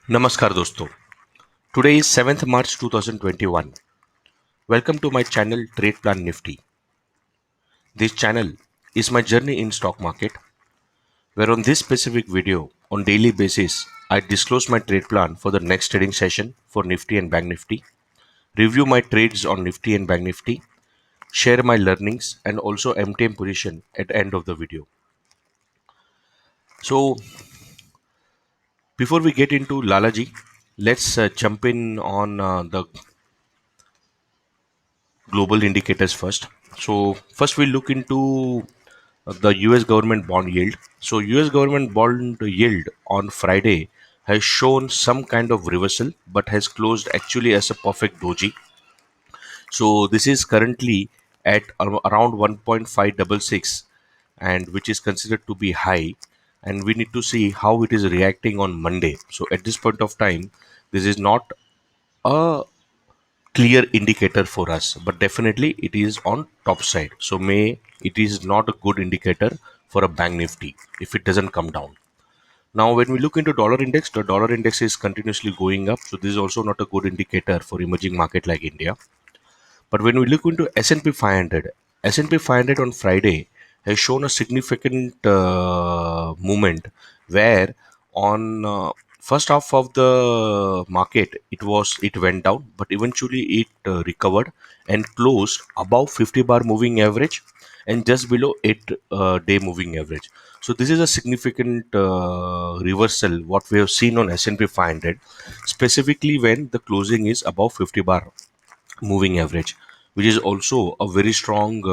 Namaskar दोस्तों. Today is 7th March 2021. Welcome to my channel Trade Plan Nifty. This channel is my journey in stock market, where on this specific video on daily basis I disclose my trade plan for the next trading session for Nifty and Bank Nifty, review my trades on Nifty and Bank Nifty, share my learnings and also MTM position at the end of the video. So before we get into Lalaji, let's jump in on the global indicators first. So first we look into the US government bond yield. So US government bond yield on Friday has shown some kind of reversal but has closed actually as a perfect doji. So this is currently at around 1.566 and which is considered to be high, and we need to see how it is reacting on Monday. So at this point of time this is not a clear indicator for us, but definitely it is on top side, so may it is not a good indicator for a bank nifty if it doesn't come down. Now when we look into dollar index, the dollar index is continuously going up, so this is also not a good indicator for emerging market like India. But when we look into S&P 500, S&P 500 on Friday has shown a significant movement where on first half of the market it went down, but eventually it recovered and closed above 50 bar moving average and just below 8 day moving average. So this is a significant reversal what we have seen on S&P 500, specifically when the closing is above 50 bar moving average, which is also a very strong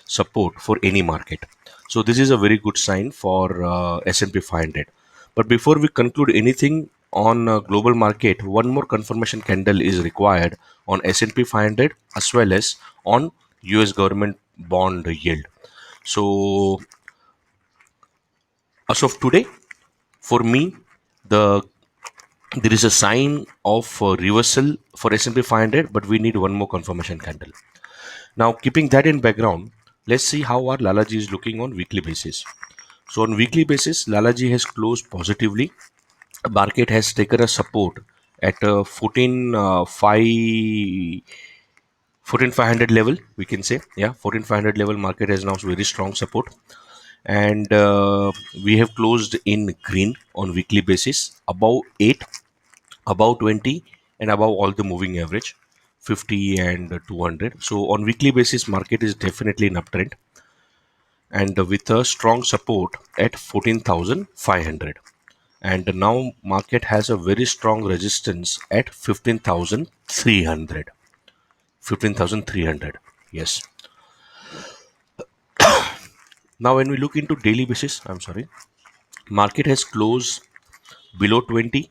support for any market. So this is a very good sign for S&P 500. But before we conclude anything on global market, one more confirmation candle is required on S&P 500 as well as on US government bond yield. So as of today, for me, the there is a sign of reversal for S&P 500, but we need one more confirmation candle. Now, keeping that in background, let's see how our Lalaji is looking on weekly basis. So on weekly basis, Lalaji has closed positively. Market has taken a support at 14,500 level. We can say, yeah, 14,500 level. Market has now very strong support, and we have closed in green on weekly basis, above 8, above 20, and above all the moving average 50 and 200. So on weekly basis market is definitely in uptrend and with a strong support at 14,500, and now market has a very strong resistance at 15,300. 15,300, yes. Now when we look into daily basis, I'm sorry, market has closed below 20,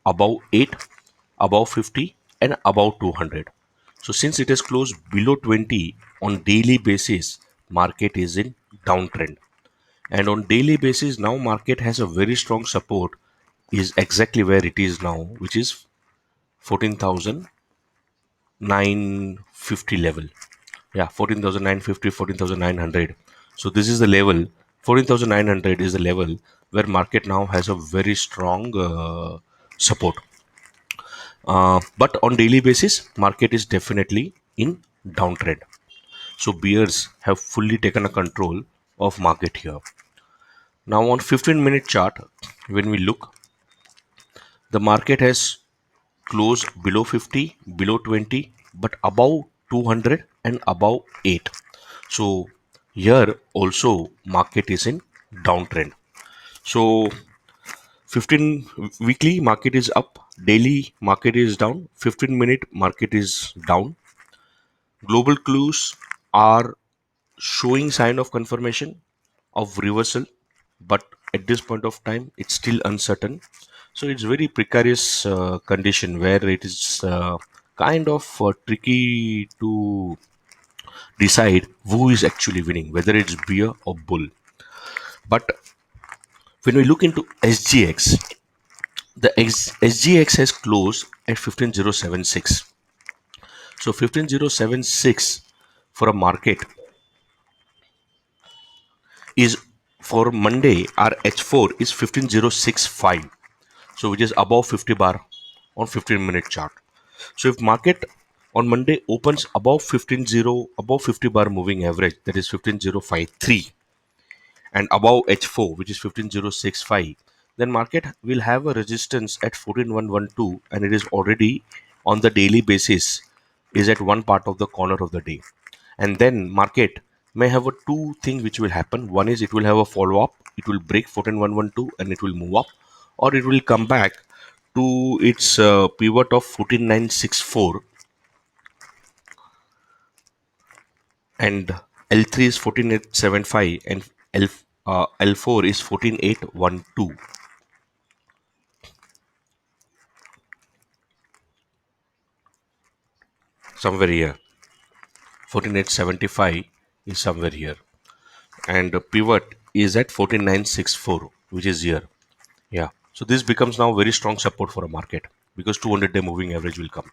above 8, above 50, and above 200. So since it has closed below 20 on daily basis, market is in downtrend. And on daily basis now market has a very strong support is exactly where it is now, which is 14,950 level. Yeah, 14,950, 14,900. So this is the level. 14,900 is the level where market now has a very strong support. But on daily basis, market is definitely in downtrend. So bears have fully taken a control of market here. Now on 15-minute chart, when we look, the market has closed below 50, below 20, but above 200 and above 8. So here also market is in downtrend. So 15 weekly market is up, daily market is down, 15-minute market is down. Global clues are showing sign of confirmation of reversal, but at this point of time it's still uncertain. So it's very precarious condition where it is kind of tricky to decide who is actually winning, whether it's bear or bull. But when we look into SGX, the SGX has closed at 15076. So 15076 for a market is, for Monday our H4 is 15065. so which is above 50 bar on 15-minute chart. So if market on Monday opens above 15.0, above 50 bar moving average, that is 15.053, and above H4, which is 15065, then market will have a resistance at 14112, and it is already on the daily basis is at one part of the corner of the day. And then market may have a two thing which will happen. One is it will have a follow up, it will break 14112 and it will move up, or it will come back to its pivot of 14964, and L3 is 14875, and L4 is 14812, somewhere here. 14875 is somewhere here, and the pivot is at 14964, which is here. Yeah, so this becomes now very strong support for a market because 200-day moving average will come.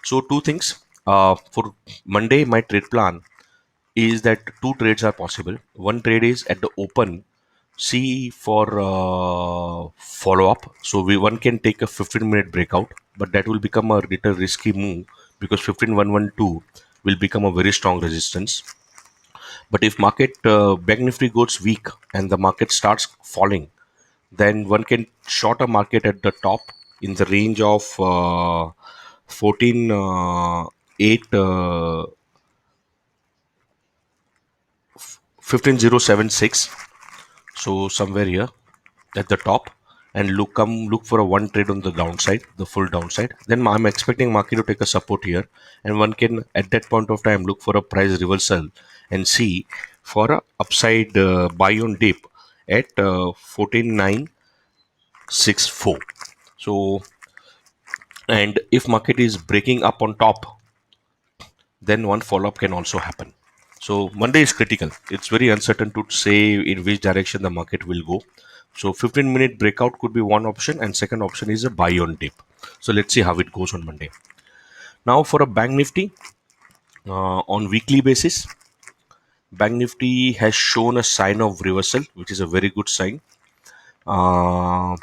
So two things for Monday, my trade plan is that two trades are possible. One trade is at the open, see for follow up. So we one can take a 15-minute breakout, but that will become a little risky move because 15112 will become a very strong resistance. But if market bank nifty goes weak and the market starts falling, then one can short a market at the top in the range of 14 8 15076, so somewhere here at the top, and look for a one trade on the downside, the full downside. Then I'm expecting market to take a support here, and one can at that point of time look for a price reversal and see for a upside buy on dip at 14964. So, and if market is breaking up on top, then one follow up can also happen. So Monday is critical. It's very uncertain to say in which direction the market will go. So 15-minute breakout could be one option, and second option is a buy on dip. So let's see how it goes on Monday. Now for a bank nifty on weekly basis, bank nifty has shown a sign of reversal, which is a very good sign. Uh,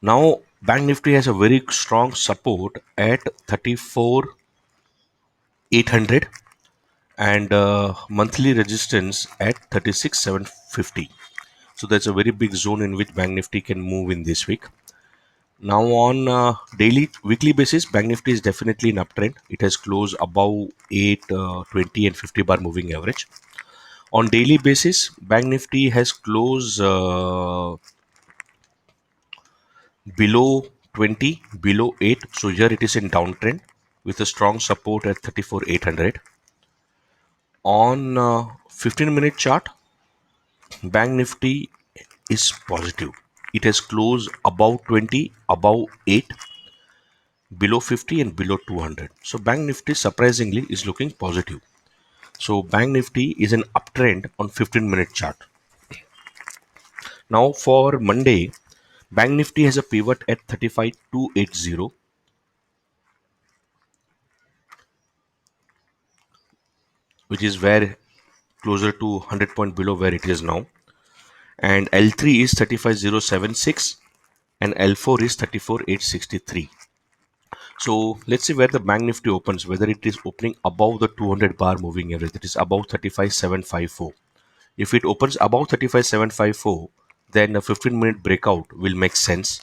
Now bank nifty has a very strong support at 34,800, and monthly resistance at 36,750. So that's a very big zone in which bank nifty can move in this week. Now on daily weekly basis, bank nifty is definitely an uptrend. It has closed above 8 20 and 50 bar moving average. On daily basis, bank nifty has closed below 20, below 8. So here it is in downtrend with a strong support at 34,800. On 15-minute chart, bank nifty is positive. It has closed above 20, above 8, below 50 and below 200. So bank nifty surprisingly is looking positive. So bank nifty is an uptrend on 15-minute chart. Now for Monday, bank nifty has a pivot at 35,280, which is where closer to 100 point below where it is now. And L3 is 35,076 and L4 is 34,863. So let's see where the bank nifty opens, whether it is opening above the 200 bar moving average, that is above 35,754. If it opens above 35,754, then a 15-minute breakout will make sense.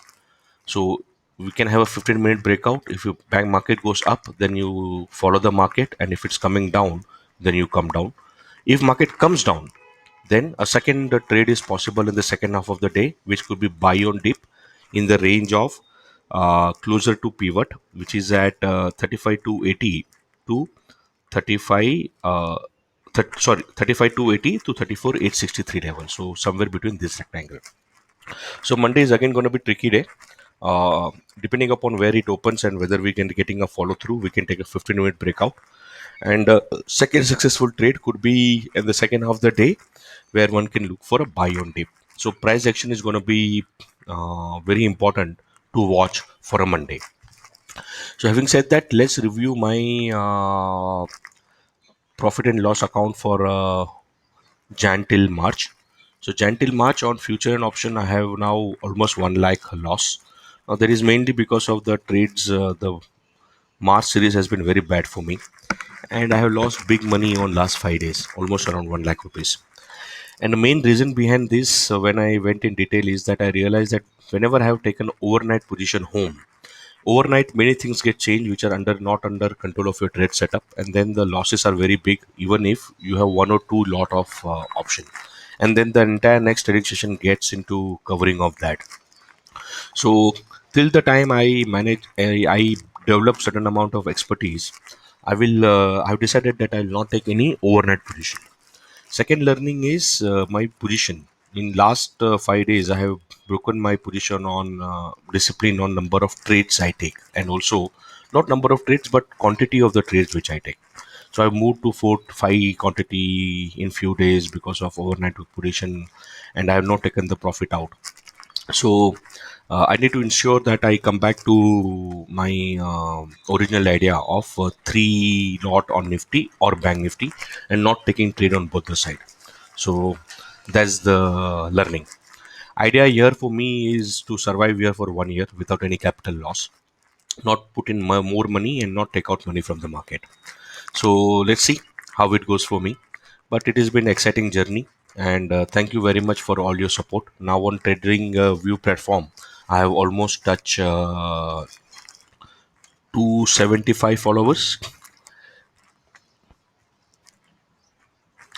So we can have a 15-minute breakout. If your bank market goes up, then you follow the market, and if it's coming down, then you come down. If market comes down, then a second trade is possible in the second half of the day, which could be buy on dip in the range of closer to pivot, which is at 35 to 80 to 35 sorry, 35 to 80 to 34 863 level. So somewhere between this rectangle. So Monday is again going to be tricky day. Depending upon where it opens and whether we can getting a follow through, we can take a 15-minute breakout. And second successful trade could be in the second half of the day, where one can look for a buy on dip. So price action is going to be very important to watch for a Monday. So having said that, let's review my profit and loss account for Jan till March. So Jan till March on future and option, I have now almost 1 lakh loss. Now that is mainly because of the trades. The March series has been very bad for me, and I have lost big money on last 5 days, almost around 1 lakh rupees. And the main reason behind this, when I went in detail, is that I realized that whenever I have taken overnight position home, overnight many things get changed which are under not under control of your trade setup, and then the losses are very big even if you have one or two lot of option, and then the entire next trading session gets into covering of that. So till the time I develop certain amount of expertise, I've decided that I will not take any overnight position. Second learning is my position. In last 5 days, I have broken my position on discipline on number of trades I take, and also not number of trades but quantity of the trades which I take. So I moved to 4 5 quantity in few days because of overnight position, and I have not taken the profit out. So I need to ensure that I come back to my original idea of three lot on Nifty or Bank Nifty, and not taking trade on both the side. So that's the learning. Idea here for me is to survive here for 1 year without any capital loss, not put in more money and not take out money from the market. So let's see how it goes for me. But it has been an exciting journey, and thank you very much for all your support. Now on Trading View platform, I have almost touched 275 followers.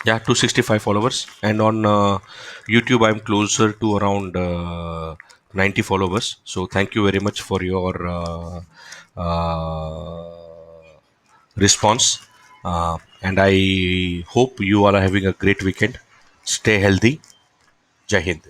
Yeah, 265 followers, and on YouTube I'm closer to around 90 followers. So thank you very much for your response, and I hope you all are having a great weekend. Stay healthy. Jai Hind.